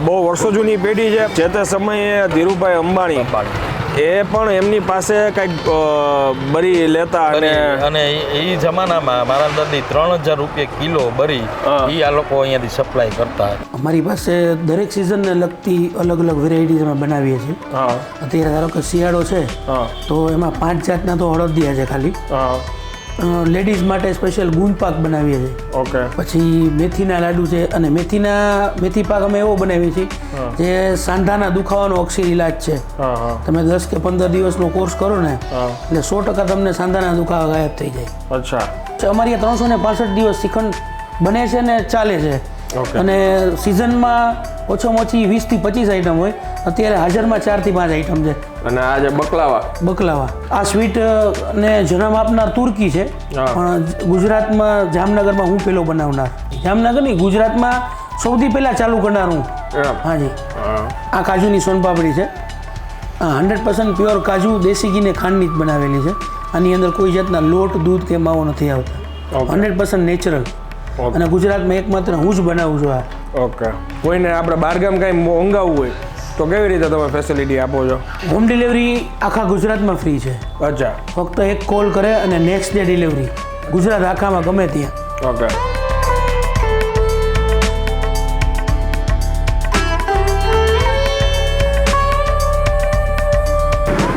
બહુ વર્ષો જૂની પેઢી છે. જે તે સમયે ધીરુભાઈ અંબાણી એ પણ એમની પાસે કંઈક બરી લેતા અને એ જમાનામાં મારા દાદી 3000 રૂપિયા કિલો બરી એ આ લોકો અહીંયાથી સપ્લાય કરતા. અમારી પાસે દરેક સિઝનને લગતી અલગ અલગ વેરાયટીઝ અમે બનાવીએ છીએ. અત્યારે ધારો કે શિયાળો છે તો એમાં 5 જાતના તો હળદિયા છે ખાલી. લેડીઝ માટે સ્પેશિયલ ગુંદ પાક બનાવીએ છીએ. ઓકે. પછી મેથીના લાડુ છે અને મેથી પાક અમે એવો બનાવીએ છીએ જે સાંધાના દુખાવાનો અક્ષર ઇલાજ છે. તમે 10 કે 15 દિવસનો કોર્સ કરો ને એટલે 100% તમને સાંધાના દુખાવા ગાયબ થઈ જાય. અચ્છા. અમારી 365 દિવસ શ્રીખંડ બને છે ને ચાલે છે. અને સિઝનમાં ઓછામાં ઓછી 20 થી 25 આઈટમ હોય. અત્યારે હાજરમાં 4 થી 5 આઈટમ છે. અને આ જે બકલાવા આ સ્વીટ ને જન્મ આપનાર તુર્કી છે, પણ ગુજરાતમાં જામનગરમાં હું પેલો બનાવનાર. જામનગર નહીં, ગુજરાતમાં સૌથી પહેલા ચાલુ કરનાર હું. હાજી. આ કાજુની સોનપાપડી છે. 100% પ્યોર કાજુ દેશી ઘી ને ખાંડની જ બનાવેલી છે. આની અંદર કોઈ જાતના લોટ, દૂધ કે માવો નથી આવતા. 100% નેચરલ. અને ગુજરાતમાં એકમાત્ર હું જ બનાવું છું આ. ઓકે. કોઈને આપણે બહારગામ કાંઈ મંગાવવું હોય તો કેવી રીતે તમે ફેસિલિટી આપો છો? હોમ ડિલિવરી આખા ગુજરાતમાં ફ્રી છે. અચ્છા. ફક્ત એક કોલ કરે અને નેક્સ્ટ ડે ડિલિવરી ગુજરાત આખામાં ગમે ત્યાં. ઓકે.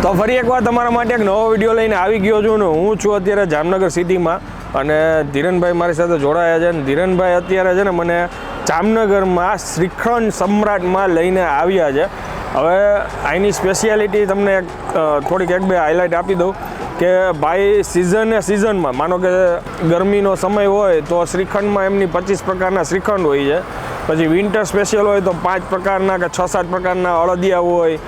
તો ફરી એકવાર તમારા માટે એક નવો વિડીયો લઈને આવી ગયો છું ને હું છું અત્યારે જામનગર સિટીમાં અને ધીરનભાઈ મારી સાથે જોડાયા છે. અને ધીરનભાઈ અત્યારે છે ને મને જામનગરમાં શ્રીખંડ સમ્રાટમાં લઈને આવ્યા છે. હવે અહીંની સ્પેશિયાલિટી તમને થોડીક 1-2 હાઇલાઇટ આપી દઉં કે ભાઈ સિઝનમાં માનો કે ગરમીનો સમય હોય તો શ્રીખંડમાં એમની 25 પ્રકારના શ્રીખંડ હોય છે. પછી વિન્ટર સ્પેશિયલ હોય તો 5 પ્રકારના કે 6-7 પ્રકારના અળદિયા હોય,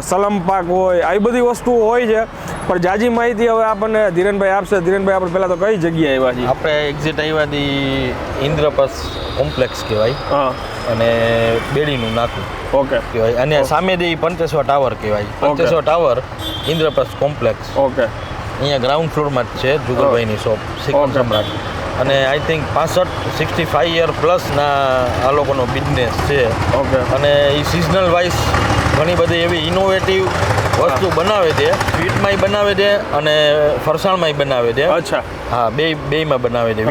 સલમ પાક હોય, આવી બધી વસ્તુઓ હોય છે. પણ જાજી માહિતી હવે આપણને ધીરનભાઈ આપશે. ધીરનભાઈ આપણે પહેલાં તો કઈ જગ્યાએ આવ્યા છીએ? આપણે એક્ઝિટ આવ્યા હતી ઇન્દ્રપ્રસ્થ કોમ્પ્લેક્સ કહેવાય અને બેડીનું નાકું. ઓકે. કહેવાય અને સામે દે પંચેશ્વર ટાવર કહેવાય. Pancheshwar tower Indraprastha complex. Okay. અહીંયા ગ્રાઉન્ડ ફ્લોરમાં જ છે જુગલભાઈની શોપ શ્રીખંડ સમ્રાટ. અને આઈ થિંક 65 યર પ્લસના આ લોકોનો બિઝનેસ છે. ઓકે. અને એ સિઝનલ વાઇઝ ઘણી બધી એવી ઇનોવેટિવ વસ્તુ બનાવે છે. સ્વીટમાંય બનાવે છે અને ફરસાણમાંય બનાવે છે. અચ્છા. હા, બેયમાં બનાવે છે.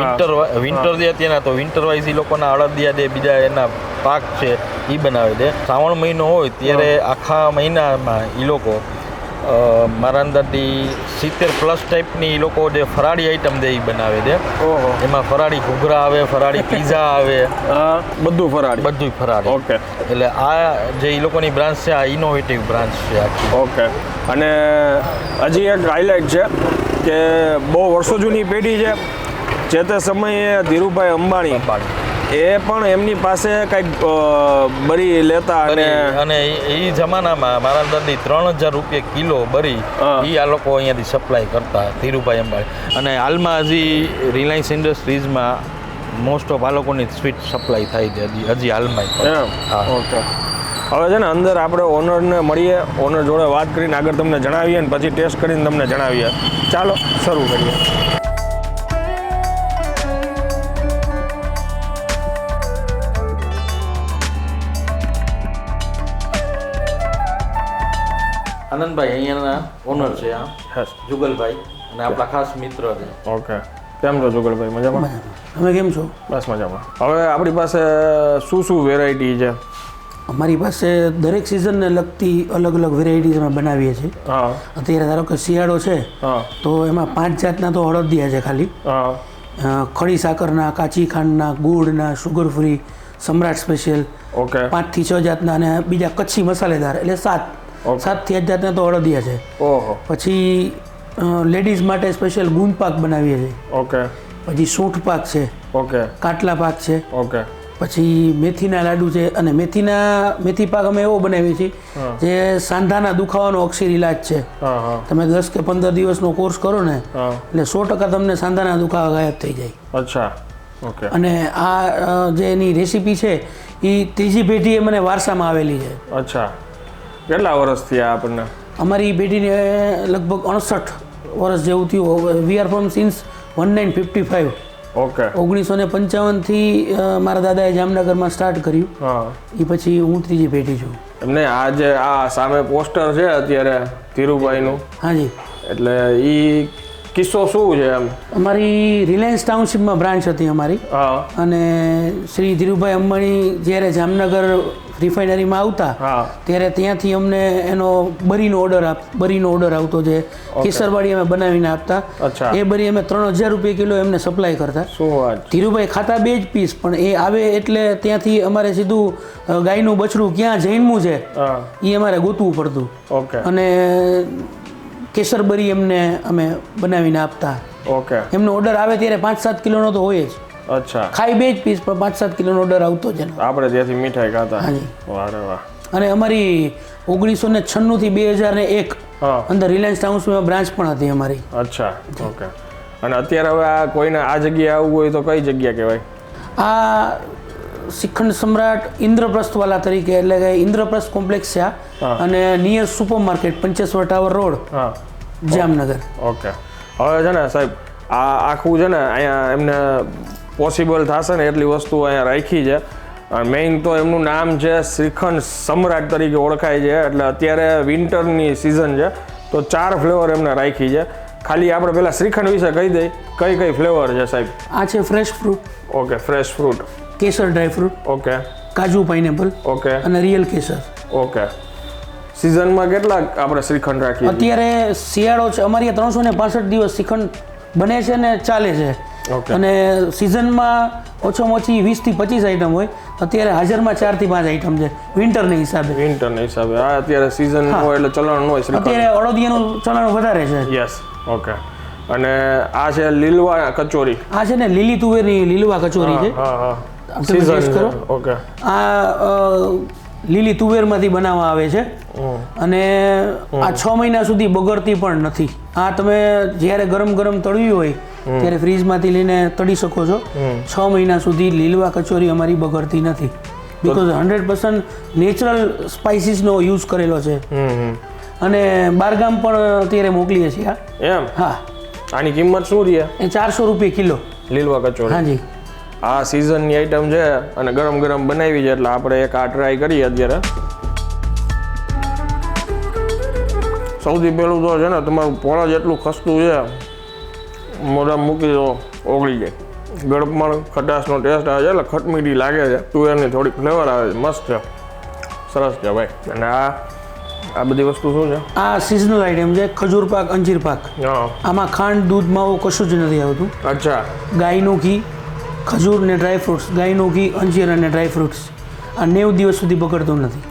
વિન્ટર જે અત્યારના તો વિન્ટર વાઇઝ એ લોકોના અળદિયા દે બીજા એના પાક છે એ બનાવે છે. શ્રાવણ મહિનો હોય ત્યારે આખા મહિનામાં એ લોકો મારા અંદરથી 70+ ટાઈપની એ લોકો જે ફરાળી આઈટમ દે એ બનાવે છે. એમાં ફરાળી ઘૂઘરા આવે, ફરાળી પીઝા આવે, બધું ફરાળી. ઓકે. એટલે આ જે એ લોકોની બ્રાન્ચ છે આ ઇનોવેટિવ બ્રાન્ચ છે આખી. ઓકે. અને હજી એક હાઇલાઇટ છે કે બહુ વર્ષો જૂની પેઢી છે. જે તે સમયે ધીરુભાઈ અંબાણી એ પણ એમની પાસે કંઈક બરી લેતા અને એ જમાનામાં મારા દાદી 3000 રૂપિયા કિલો બરી એ આ લોકો અહીંયાથી સપ્લાય કરતા ધીરુભાઈ અંબાણી. અને હાલમાં હજી રિલાયન્સ ઇન્ડસ્ટ્રીઝમાં મોસ્ટ ઓફ આ લોકોની સ્વીટ સપ્લાય થાય છે હજી હાલમાં. હા. ઓકે. હવે છે ને અંદર આપણે ઓનરને મળીએ, ઓનર જોડે વાત કરીને આગળ તમને જણાવીએ અને પછી ટેસ્ટ કરીને તમને જણાવીએ. ચાલો શરૂ કરીએ. આનંદભાઈ અહીંયાના ઓનર છે આ જુગલભાઈ અને આપણા ખાસ મિત્ર છે. ઓકે. કેમ છો જુગલભાઈ? મજામાં? તમે કેમ છો? બસ મજામાં. હવે આપણી પાસે શું વેરાયટી છે? અમારી પાસે દરેક સિઝનને લગતી અલગ અલગ વેરાયટીઝ અમે બનાવીએ છીએ. અત્યારે ધારો કે શિયાળો છે તો એમાં 5 જાતના તો હળદિયા છે ખાલી. ખડી સાકરના, કાચી ખાંડના, ગોળના, સુગર ફ્રી, સમ્રાટ સ્પેશિયલ. ઓકે. 5 થી 6 જાતના અને બીજા કચ્છી મસાલેદાર એટલે 7 થી 8 જાતના તો હળદિયા છે. પછી લેડીઝ માટે સ્પેશિયલ ગુંદ પાક બનાવીએ છીએ. ઓકે. પછી સૂંઠ પાક છે. ઓકે. કાટલા પાક છે. ઓકે. પછી મેથીના લાડુ છે અને મેથી પાક અમે એવો બનાવીએ છીએ જે સાંધાના દુખાવાનો અક્ષર ઇલાજ છે. તમે 10 કે 15 દિવસનો કોર્સ કરો ને એટલે 100% તમને સાંધાના દુખાવા ગાયબ થઈ જાય. અચ્છા. ઓકે. અને આ જે એની રેસીપી છે એ ત્રીજી પેઢીએ મને વારસામાં આવેલી છે. અચ્છા. કેટલા વર્ષ થયા આપણને? અમારી પેઢીને લગભગ 68 વર્ષ જેવું થયું. We are from since 1955. Okay 1955 થી મારા દાદાએ જામનગરમાં સ્ટાર્ટ કર્યું. હા. એ પછી હું ત્રીજી પેઢી છું. એમને આ જે આ સામે પોસ્ટર છે અત્યારે ધીરુભાઈનું, હાજી, એટલે એ કિસ્સો શું છે એમ? અમારી રિલાયન્સ ટાઉનશીપમાં બ્રાન્ચ હતી અમારી. હા. અને શ્રી ધીરુભાઈ અંબાણી જ્યારે જામનગર રિફાઇનરીમાં આવતા ત્યારે ત્યાંથી અમને એનો બરીનો ઓર્ડર આવતો, જે કેસરવાડી અમે બનાવીને આપતા. એ બરી અમે 3000 રૂપિયા કિલો એમને સપ્લાય કરતા. શું વાત! ધીરુભાઈ ખાતા 2 જ પીસ, પણ એ આવે એટલે ત્યાંથી અમારે સીધું ગાયનું બછડું ક્યાં જન્મ્યું છે એ અમારે ગોતવું પડતું. ઓકે. અને કેસરબરી એમને અમે બનાવીને આપતા. ઓકે. એમનો ઓર્ડર આવે ત્યારે 5-7 કિલોનો તો હોય જ. અચ્છા. ખાઈ 2 જ પીસ, પણ 5-7 કિલોનો ઓર્ડર આવતો જ. આપણે ત્યાંથી મીઠાઈ ખાતા. હાજી. વાહ રે વાહ. અને અમારી 1996 થી 2001 અંદર રિલાયન્સ ટાઉન્સમાં બ્રાન્ચ પણ હતી અમારી. અચ્છા. ઓકે. અને અત્યારે હવે આ કોઈને આ જગ્યાએ આવવું હોય તો કઈ જગ્યા કહેવાય? આ શ્રીખંડ સમ્રાટ ઇન્દ્રપ્રસ્થવાલા તરીકે, એટલે કે ઇન્દ્રપ્રસ્થ કોમ્પ્લેક્સ છે અને near super market Pancheshwar tower road, Jamnagar. Okay. હવે છે ને સાહેબ, આ આખું છે ને અહીંયા એમને પોસિબલ થશે ને એટલી વસ્તુ અહીંયા રાખી છે. મેઇન તો એમનું નામ છે શ્રીખંડ સમ્રાટ તરીકે ઓળખાય છે. એટલે અત્યારે વિન્ટરની સિઝન છે તો 4 ફ્લેવર એમને રાખી છે. ખાલી આપણે પહેલાં શ્રીખંડ વિશે કહી દઈએ, કઈ ફ્લેવર છે સાહેબ? આ છે fresh fruit. Okay. Fresh fruit. Kesar dry fruit. Okay. Kaju pineapple. Okay. અને રિયલ કેસર. ઓકે. સિઝનમાં કેટલા આપણે શ્રીખંડ રાખીએ? અત્યારે શિયાળો છે, અમારી 365 દિવસ શ્રીખંડ બને છે ને ચાલે છે. અને સિઝનમાં ઓછામાં ઓછી 20 થી 25 આઈટમ હોય. અત્યારે હાજરમાં 4 થી 5 આઈટમ છે વિન્ટરના હિસાબે. હા, અત્યારે સિઝન હોય એટલે ચલણ હોય. અત્યારે અડદિયાનું ચલણ વધારે છે. યસ. ઓકે. અને આ છે લીલવા કચોરી. આ છે ને લીલી તુવેરની લીલવા કચોરી છે. ટેસ્ટ કરો. ઓકે. આ લીલી તુવેરમાંથી બનાવવામાં આવે છે અને આ 6 મહિના સુધી બગડતી પણ નથી. આ તમે જ્યારે ગરમ તળવી હોય ત્યારે ફ્રીજમાંથી લઈને તળી શકો છો. 6 મહિના સુધી લીલવા કચોરી અમારી બગડતી નથી, બીકોઝ 100% નેચરલ સ્પાઇસીસનો યુઝ કરેલો છે. અને બારગામ પણ અત્યારે મોકલીએ છીએ. એમ? હા. આની કિંમત શું છે? એ 400 રૂપિયા કિલો લીલવા કચોરી. હાજી. આ સિઝનની આઈટમ છે અને ગરમ બનાવી છે એટલે આપણે એક આ ટ્રાય કરીએ અત્યારે. સૌથી પહેલું તો છે ને તમારું પોળા જેટલું ખસતું છે, મોઢામાં મૂકી દો ઓગળી જાય. ગળપમાં ખટાશનો ટેસ્ટ આવે છે એટલે ખટમીઠી લાગે છે. તુવેરની થોડીક ફ્લેવર આવે છે. મસ્ત છે, સરસ છે ભાઈ. અને આ બધી વસ્તુ શું છે? આ સિઝનલ આઈટમ છે. ખજૂર પાક, અંજીર પાક. આમાં ખાંડ, દૂધ, માવો કશું જ નથી આવતું. અચ્છા. ગાયનું ઘી, ખજૂર ને ડ્રાય ફ્રૂટ્સ. ગાયનું ઘી, અંજીર અને ડ્રાય ફ્રૂટ્સ. આ 90 દિવસ સુધી બગડતું નથી.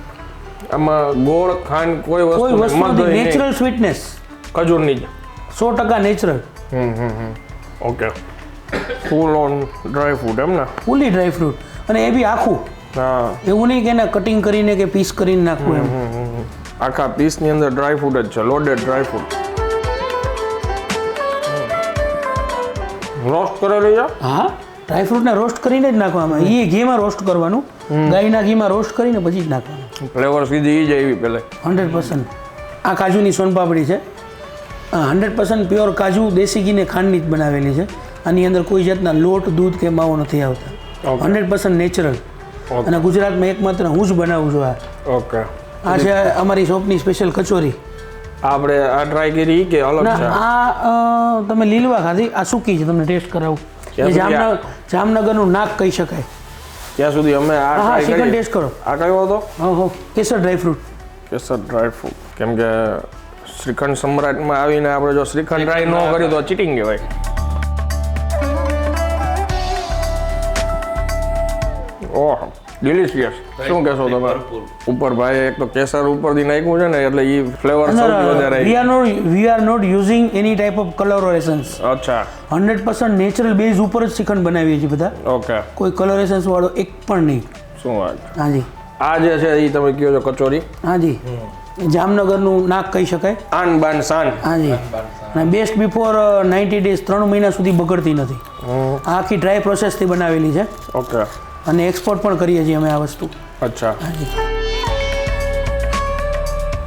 આમાં ગોળ, ખાંડ કોઈ વસ્તુ નથી. નેચરલ સ્વીટનેસ ખજૂરની જ 100% natural. Okay. Full on dry fruit એમ ને? Fully dry fruit. અને એ બી આખું. હા. એવું નહીં કે એને કટિંગ કરીને કે પીસ કરીને નાખવું એમ. આખા પીસની અંદર ડ્રાય ફ્રૂટ જ છે, લોડેડ ડ્રાય ફ્રૂટ. રોસ્ટ કરેલું છે? હા, ડ્રાય ફ્રૂટને રોસ્ટ કરીને જ નાખવામાં. એ ઘીમાં રોસ્ટ કરવાનું, ગાયના ઘીમાં રોસ્ટ કરીને પછી જ નાખવાનું. ફ્લેવર સીધી એ જ આવી પહેલે. 100%. આ કાજુની સોનપાપડી છે. 100% પ્યોર કાજુ, દેશી ઘી ને ખાંડની જ બનાવેલી છે. આની અંદર કોઈ જાતના લોટ, દૂધ કે માવો નથી આવતા. 100% નેચરલ. અને ગુજરાતમાં એકમાત્ર હું જ બનાવું છું આ. ઓકે. આ છે અમારી શોપની સ્પેશિયલ કચોરી. આપણે આ ટ્રાય કરી કે અલગ છે? આ તમે લીલવા ખાધી, આ સૂકી છે. તમને ટેસ્ટ કરાવું. જામનગરનું નાક કહી શકાય. ત્યાં સુધી અમે આ ટ્રાય કરી. ટેસ્ટ કરો. આ કયો હતો? કેસર dry fruit. Kesar dry fruit. કેમ કે શ્રીખંડ સમ્રાટમાં આવીને આપણે જો શ્રીખંડ ટ્રાય ન કર્યું તો ચીટિંગ કહેવાય. ઓહ, ડિલિશિયસ. શું કહેશો તમે? ઉપર ભાઈ એક તો કેસર ઉપરથી નાખ્યું છે ને એટલે એ ફ્લેવર સૌથી વધારે. We are not using any type of colourations. અચ્છા. 100% નેચરલ બેઝ ઉપર જ શ્રીખંડ બનાવીએ છીએ બધા. ઓકે. કોઈ કલરેશન્સ વાળો એક પણ નહીં. શું વાત? હાજી. આ જે છે એ તમે કહો છો કચોરી? હાજી. જામનગરનું નાક કહી શકાય. આન બાન શાન. હાજી. અને બેસ્ટ બિફોર 90 ડેઝ 3 મહિના સુધી બગડતી નથી. આખી ડ્રાય પ્રોસેસથી બનાવેલી છે. ઓકે. અને એક્સપોર્ટ પણ કરીએ છીએ અમે આ વસ્તુ. અચ્છા.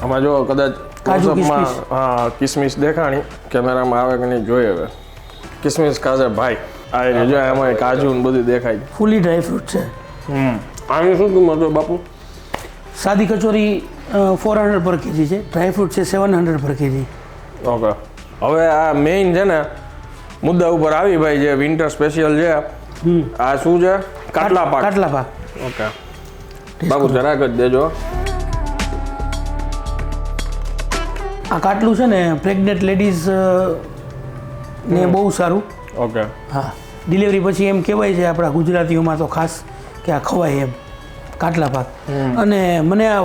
આમાં જો કદાચ કાજુ કિસમિસ. હા, કિસમિસ દેખાણી કેમેરામાં આવે કે નહીં જોઈએ હવે. કિસમિસ ખાશે ભાઈ. આ જો એમાં કાજુ ને બધું દેખાય છે. ફૂલી ડ્રાય ફ્રૂટ છે. આની શું કિંમત છે બાપુ? સાદી કચોરી 400 પર કેજી છે, ડ્રાય ફ્રૂટ છે 700 પર કેજી. ઓકે, હવે આ મેઇન છે ને મુદ્દા ઉપર આવી ભાઈ, જે વિન્ટર સ્પેશિયલ છે આ શું છે? કાટલા પાક. કાટલા પાક. ઓકે બાપુ જરાક જ દેજો. આ કાટલું છે ને પ્રેગ્નેન્ટ લેડીઝ ને બહુ સારું. ઓકે. હા, ડિલિવરી પછી એમ કહેવાય છે આપણા ગુજરાતીઓમાં તો ખાસ કે આ ખવાય એમ કાટલા પાક. અને મને આ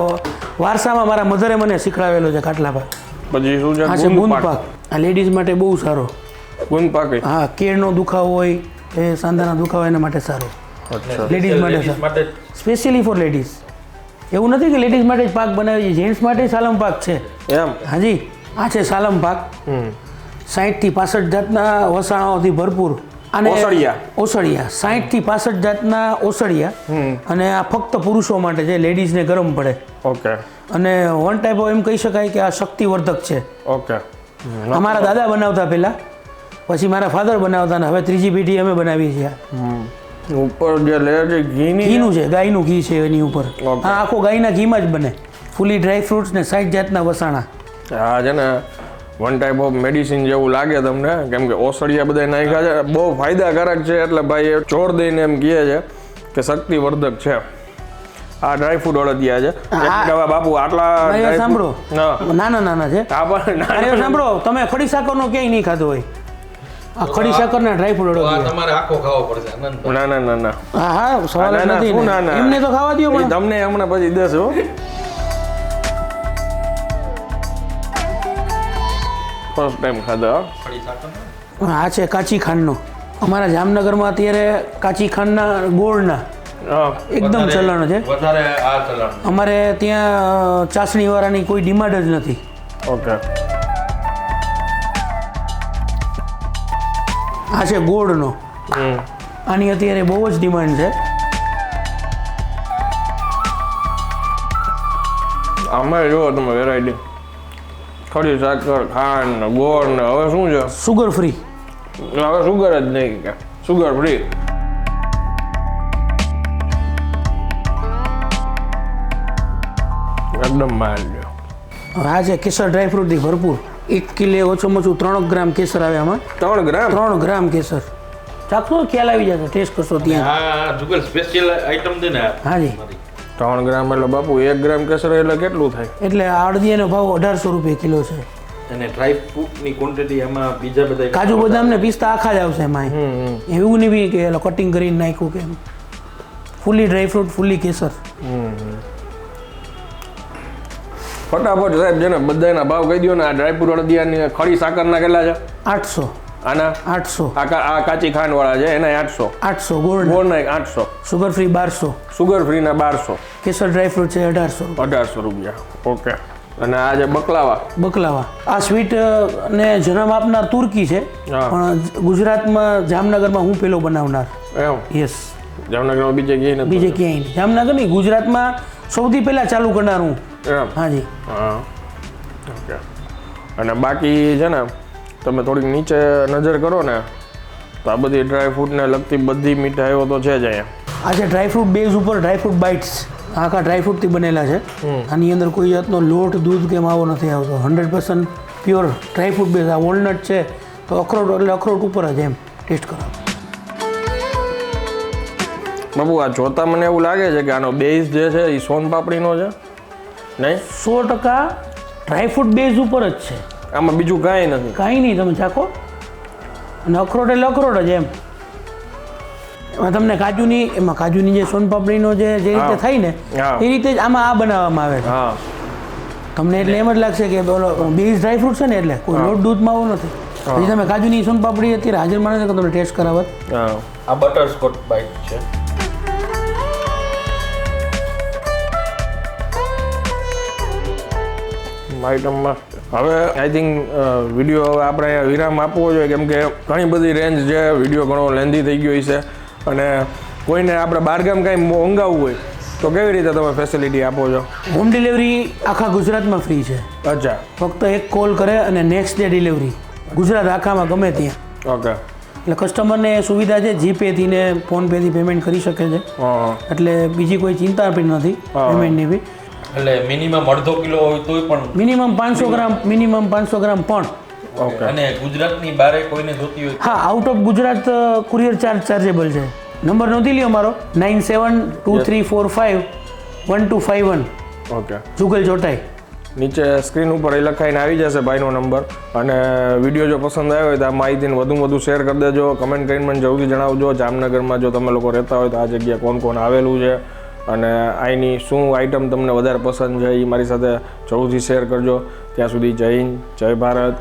વારસામાં મારા મધરે મને શીખડાવેલો છે કાટલા પાક. પછી શું છે? આ છે ગુંદ પાક. આ લેડીઝ માટે બહુ સારો. ગુંદ પાક? હા, કેળનો દુખાવો હોય, એ સાંધાના દુખાવા એના માટે સારો. લેડીઝ માટે સારો, સ્પેશિયલી ફોર લેડીઝ. એવું નથી કે લેડીઝ માટે જ પાક બનાવી છે, જેન્ટ્સ માટે સાલમ પાક છે એમ? હાજી, આ છે સાલમ પાક. 60 થી 65 જાતના વસાણાઓથી ભરપૂર. અને ઓસળિયા 60 થી 65 જાતના ઓસળિયા. અને આ ફક્ત પુરુષો માટે છે, લેડીઝને ગરમ પડે. ઓકે. અને વન ટાઈપ ઓફ એમ કહી શકાય કે આ શક્તિવર્ધક છે. ઓકે. અમારા દાદા બનાવતા પહેલા, પછી મારા ફાધર બનાવતા, ને હવે ત્રીજી પેઢી અમે બનાવીએ છીએ. ઉપર જે લેયર છે ઘીનું છે, ગાયનું ઘી છે એની ઉપર. હા, આખો ગાયના ઘીમાં જ બને. ફૂલી ડ્રાય ફ્રૂટ્સ ને 60 જાતના વસાણા. હા છે ને વન ટાઈપ ઓફ મેડિસિન જેવું લાગે તમને, કેમ કે ઓસળિયા બધા નાખ્યા છે, બહુ ફાયદાકારક છે. એટલે ભાઈ એ જોર દઈને એમ કહે છે કે શક્તિવર્ધક છે. આ ડ્રાય ફ્રૂટ અડદિયા છે. બાપુ આટલા સાંભળો, નાના નાના છે. સાંભળો, તમે ખડી સાકરનો ક્યાંય નહીં ખાધો હોય. આ ખડી સાકરના ડ્રાય ફ્રૂટ અડદિયા તમારે આખો ખાવો પડશે. ના ના ના ના. હા હા, સવાલ જ નથી. એમને તો ખાવા દો, પણ તમને હમણાં પછી દેશો. ફર્સ્ટ ટાઈમ ખાધા. આ છે કાચી ખાંડનો. અમારા જામનગરમાં અત્યારે કાચી ખાંડના ગોળના એકદમ ચલણ છે. અમારે ત્યાં ચાસણી વાળાની કોઈ ડિમાન્ડ જ નથી. ઓકે. આ છે ગોળનો. આની અત્યારે બહુ જ ડિમાન્ડ છે. આમાં જુઓ તમે વેરાયટી, ખડી સાકર, ખાંડ ને ગોળ ને. હવે શું છે? Sugar free. હવે સુગર જ નહીં, કે સુગર ફ્રી. એકદમ માલ. આ છે કેસર ડ્રાય ફ્રૂટથી ભરપૂર. 1 કિલો ઓછામાં ઓછું 3 ગ્રામ કેસર આવે આમાં. 3 ગ્રામ? 3 ગ્રામ કેસર. ચાખશો, ખ્યાલ આવી જશે, ટેસ્ટ કરશો ત્યાં. હા, જુગલ સ્પેશિયલ આઈટમ દે ને. હાજી. 3 ગ્રામ એટલે બાપુ 1 ગ્રામ કેસર એટલે કેટલું થાય? એટલે આ અડદિયાનો ભાવ 1800 રૂપિયા કિલો છે. અને ડ્રાય ફ્રૂટની ક્વોન્ટિટી એમાં બીજા બધા કાજુ બદામ ને પિસ્તા આખા જ આવશે એમાં. એવું નહીં બી કે કટિંગ કરીને નાખ્યું કે એમ. ફૂલી ડ્રાય ફ્રૂટ, ફૂલી કેસર. ફટાફટ સાહેબ જેને બધાના ભાવ કહી દો ને. આ ડ્રાયફ્રૂટ અડદિયાની ખડી સાકરના કેટલા છે? 800. આના 800. આ કાચી ખાંડ વાળા છે એના 800. 800 ગોળ ગોળના 800. Sugar free 1200. સુગર ફ્રીના 1200. કેસર ડ્રાય ફ્રૂટ છે 1800. 1800 રૂપિયા. ઓકે. અને આ જે બકલાવા, આ સ્વીટ ને જન્મ આપનાર તુર્કી છે, પણ ગુજરાતમાં જામનગરમાં હું પેલો બનાવનાર. એમ? યસ. જામનગરમાં બીજે ક્યાંય નથી? બીજે ક્યાંય નહીં. જામનગર નહીં, ગુજરાતમાં સૌથી પહેલા ચાલુ કરનાર હું. એમ? હાજી. હા. ઓકે. અને બાકી છે ને તમે થોડીક નીચે નજર કરો ને તો આ બધી ડ્રાયફ્રૂટને લગતી બધી મીઠાઈઓ તો છે જ અહીંયા. આ છે ડ્રાયફ્રૂટ બેઝ ઉપર ડ્રાયફ્રૂટ બાઇટ્સ. આખા ડ્રાયફ્રૂટથી બનેલા છે. આની અંદર કોઈ જાતનો લોટ, દૂધ કે માવો નથી આવતો. 100% પ્યોર ડ્રાયફ્રૂટ બેઝ. આ વોલનટ છે તો અખરોટ એટલે અખરોટ ઉપર જ એમ ટેસ્ટ કરો. બાબુ આ જોતા મને એવું લાગે છે કે આનો બેઝ જે છે એ સોન પાપડીનો છે નહીં? 100% ડ્રાયફ્રૂટ બેઝ ઉપર જ છે. આમાં બીજું કાંઈ નથી? કાંઈ નહીં, તમે ચાખો. અને અખરોટ એટલે અખરોટ જ એમ. એમાં તમને કાજુની જે સોનપાપડીનો જે રીતે થાય ને એ રીતે જ આમાં આ બનાવવામાં આવે છે. તમને એટલે એમ જ લાગશે કે બોલો બેઝ ડ્રાયફ્રૂટ છે ને, એટલે કોઈ લોટ દૂધ માવો નથી. પછી તમે કાજુની સોનપાપડી અત્યારે હાજર માણસ તમને ટેસ્ટ કરાવત. આ બટરસ્કોચ બાઇટ છે. આઈટમમાં હવે આઈ થિંક વિડીયો હવે આપણે અહીંયા વિરામ આપવો જોઈએ, કેમ કે ઘણી બધી રેન્જ છે. વિડીયો ઘણો લેન્ધી થઈ ગયો છે અને કોઈને આપણે બહારગામ કાંઈ મંગાવવું હોય તો કેવી રીતે તમે ફેસિલિટી આપો છો? હોમ ડિલિવરી આખા ગુજરાતમાં ફ્રી છે. અચ્છા. ફક્ત એક કોલ કરે અને નેક્સ્ટ ડે ડિલિવરી ગુજરાત આખામાં ગમે ત્યાં. ઓકે. એટલે કસ્ટમરને સુવિધા છે જીપેથી ને ફોનપેથી પેમેન્ટ કરી શકે છે. એટલે બીજી કોઈ ચિંતા પણ નથી પેમેન્ટની બી. એટલે મિનિમમ અડધો કિલો હોય તોય પણ મિનિમમ 500 ગ્રામ પણ. ઓકે. અને ગુજરાતની બહાર કોઈને જોતી હોય હા, out of Gujarat courier chargeable છે. નંબર નોંધી લ્યો મારો 9723451251. ઓકે. જુગલ ચોટાઈ. નીચે સ્ક્રીન ઉપર એ લખાઈને આવી જશે ભાઈનો નંબર. અને વિડીયો જો પસંદ આવ્યો હોય તો આ માહિતીને વધુ શેર કરી દેજો. કમેન્ટ કરીને મને જરૂરથી જણાવજો. જામનગરમાં જો તમે લોકો રહેતા હોય તો આ જગ્યા કોણ આવેલું છે અને અહીંની શું આઈટમ તમને વધારે પસંદ છે એ મારી સાથે જરૂરથી શેર કરજો. ત્યાં સુધી જય હિન્દ, જય ભારત.